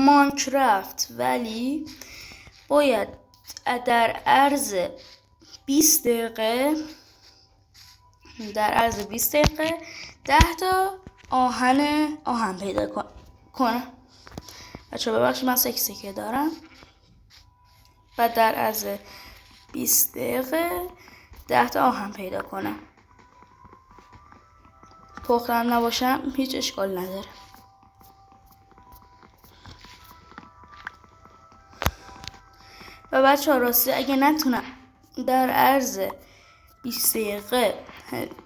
ماینکرافت، ولی باید در عرض 20 دقیقه 10 تا آهن پیدا کنم. بچه ببخشید من سکسکه دارم. و در عرض 20 دقیقه 10 تا آهن پیدا کنم. پختم نباشم هیچ اشکال نداره. و بچه ها راستی اگه نتونم در عرض 20 دقیقه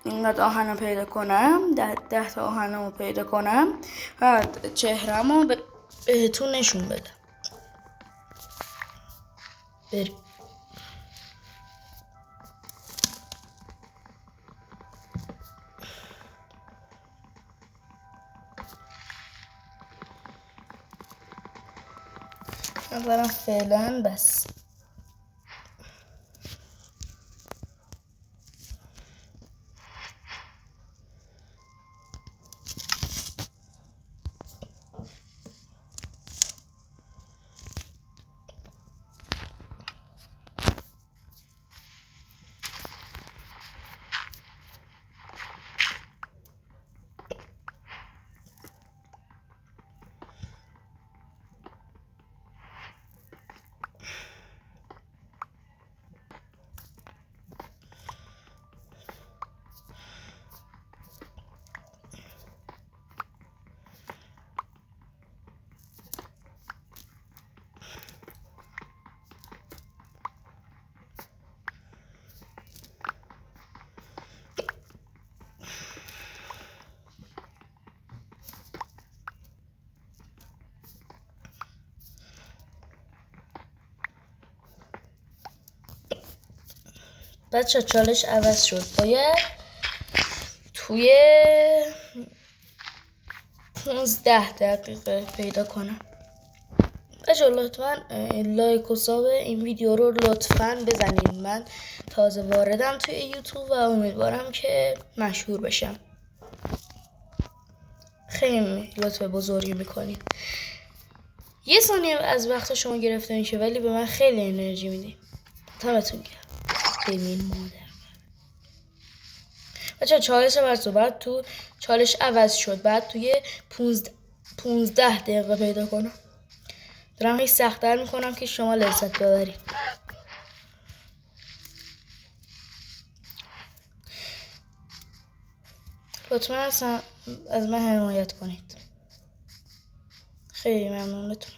اینقدر آهن رو پیدا کنم، 10 تا آهن رو پیدا کنم و چهرم رو بهتون نشون بدم. بریم. نظرم فعلا بس. بچه چالش عوض شد. باید توی 15 دقیقه پیدا کنم. بچه لطفا لایک و ساب این ویدیو رو لطفا بزنید. من تازه واردم توی یوتیوب و امیدوارم که مشهور بشم. خیلی لطف بزرگی میکنید. 1 ثانیه از وقت شما گرفته میشه ولی به من خیلی انرژی میدی. دمتون گرم. ببین مادر بچه چالش عوض بعد تو چالش عوض شد. بعد توی 15 دقیقه پیدا کنم. دارم هیچ سخت‌تر میکنم که شما لذت ببرید. لطفا از من حمایت کنید. خیلی ممنونتون.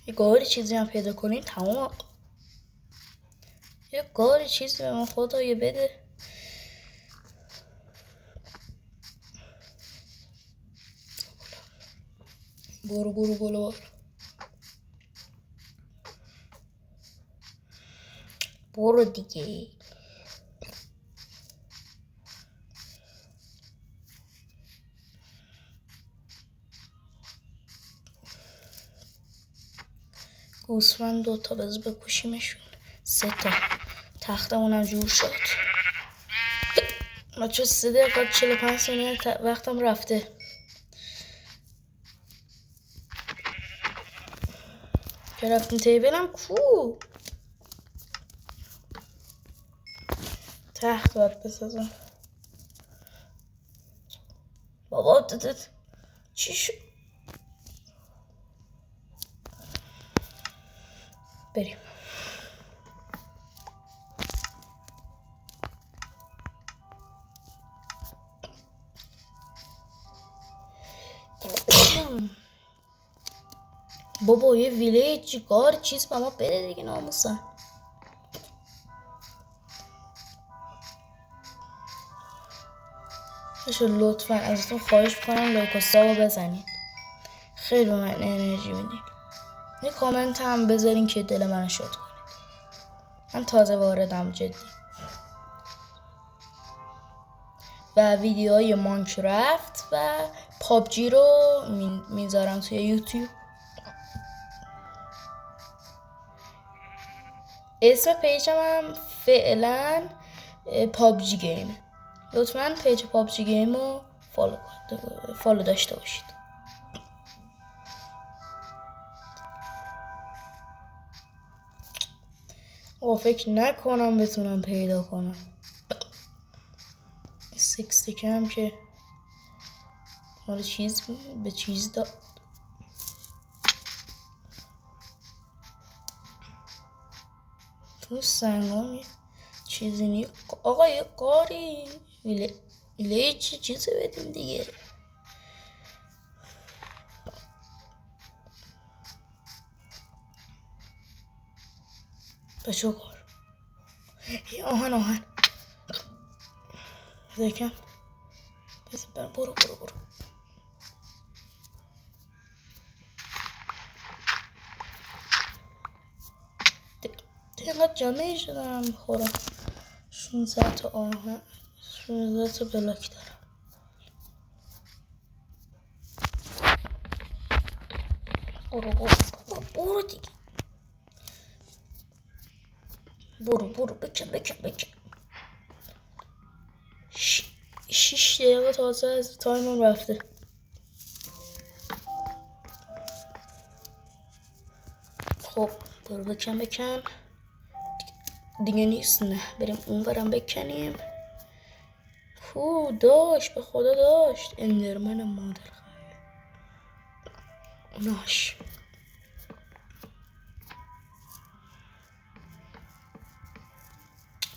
یه گاری چیزی هم پیدا کنید تمام. یه گاری چیزی به من خدای بده. برو برو دیگه. گوسفند 2 تا بذار بکشیمشون. 3 تا تختمونم جور شد. بچه 3 دقیقه 45 ثانیه وقتم رفته. که رفتیم تیبلم کو تخت باید بسازم. بابا چی شد؟ بریم. بابا یه ویلیج گار چیز به ما بده دیگه ناموسن. لطفا ازتون خواهش میکنم لایک و سابو بزنید. خیلی به من انرژی میدین. یه کامنت هم بذارین که دل منو شاد کنید. من تازه واردم جدی. و ویدیوهای ماینکرافت و پابجی رو میذارم توی یوتیوب. اسم پیجم هم فعلا پابجی گیمه. لطفاً پیج پابجی گیم رو فالو داشته باشید. فکر نکنم بتونم پیدا کنم. 60 کم که حالا چیز به چیز داد. تو سنگام چیزی نی. آقا یه کاری ویله چیزی بدیم دیگه. به چه کار؟ یه آهن بذکم برو اینقدر جمعه شدم میخورم. 16 تا آهن 16 تا بلاک دارم. برو دیگه. برو بکن 6 دقیقه تازه از تایمم رفته. خب برو بکن دیگه نیست. نه بریم اون برم بکنیم. داشت به خدا داشت. اندرمن مادر ناش.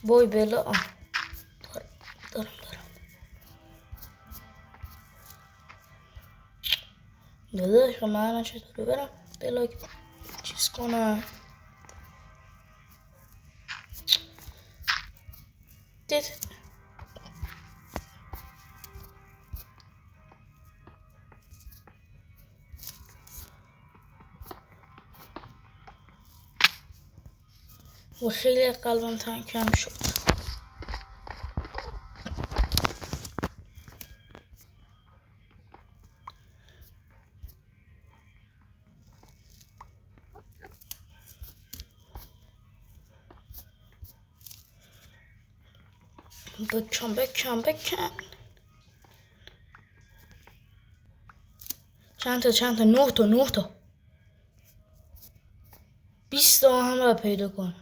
وای بلا. دارم داداش من چطوری برم بلا چیز کنم. دید و خیلی قلبم تنگ کم شد. بکن چند تا 9 تا 20 تا هم باید پیدا کنم.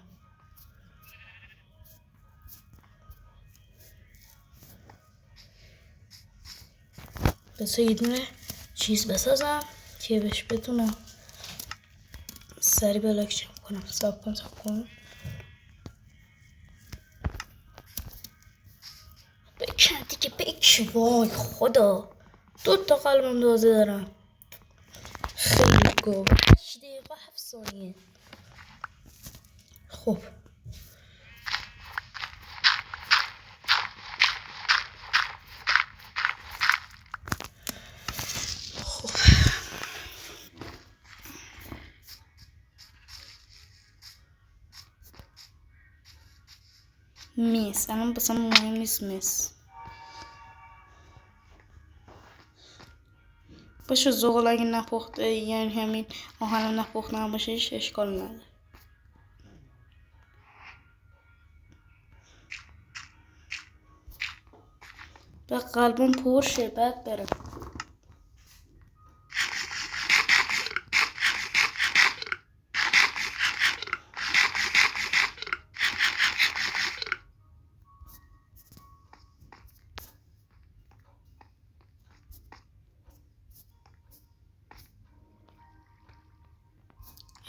بس یه دونه چیز بسازم که بهش بتونم سری بلاک جمع کنم. ساب کن بکن دیگه بکن. وای خدا 2 تا قلبم تازه دارم. خیلی گو 8 دقیقه 7 ثانیه. خب میس الان بسام مهم نیست. میس باشه زغال اگه نپخته یعنی همین آهن نپخته هم باشه اشکال نداره. به قلبم پرشه بعد برم.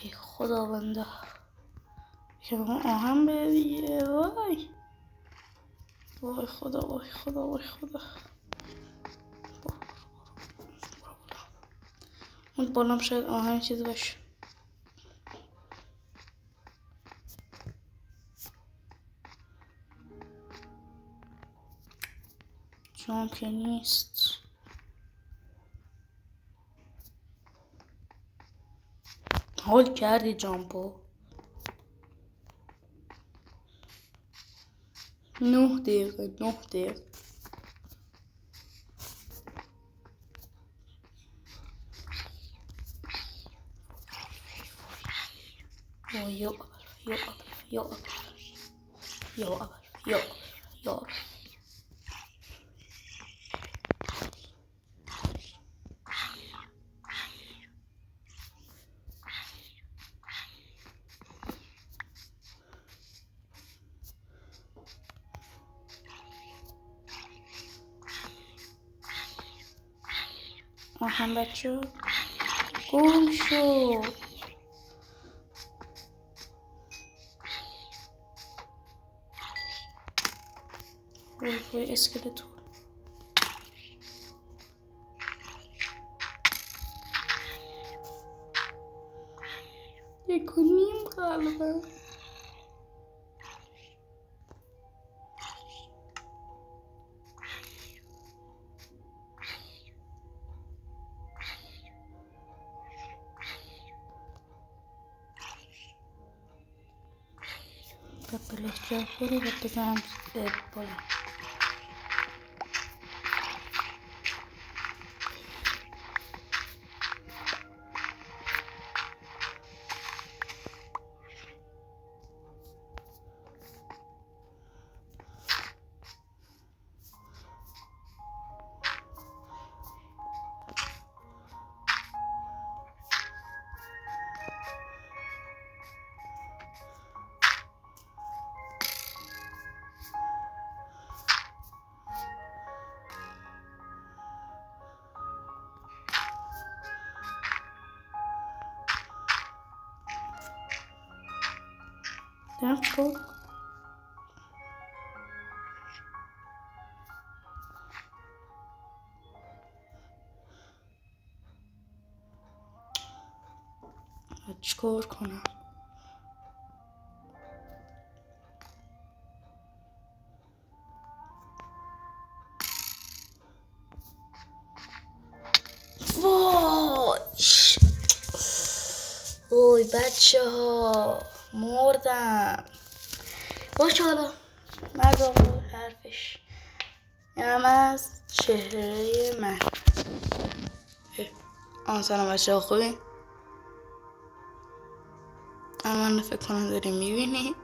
ای خداوندا که به من آهم بده. وای خدا اون بالام شاید آهن چیزی باشه. جام که نیست. حال کردی جامپو. 9 دقیقه یا آهن بچه گم شو. وای اسکلتون یک و نیم قلبه. بلش جا خوری و بزنم بالا. دارم چیکار کنم؟ وای بچه ها مردم. باشه حالا مرد آقا حرفش. اینم از چهره من. سلام بچه ها خوبی؟ من فکر کنم داری میبینی.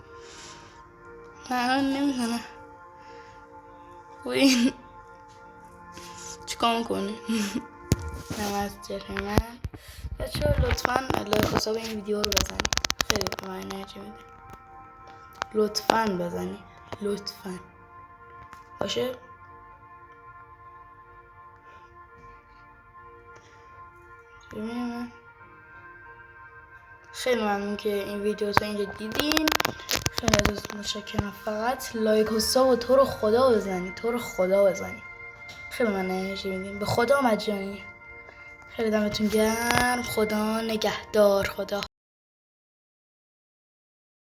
من نمیدونم خوبی چیکار میکنی؟ اینم از چهره من. بچه ها لطفا لایک حساب این ویدیو رو بزنید. خیلی به من انرژی میده. لطفا بزنید لطفا. باشه ببینیم. خیلی ممنون که این ویدیو رو اینجا دیدین. خیلی ازتون متشکرم. فقط لایک حساب و تو رو خدا بزنید. خیلی من انرژی میدین. به خدا مجانی. خیلی دمتون گرم. خدا نگهدار. خدا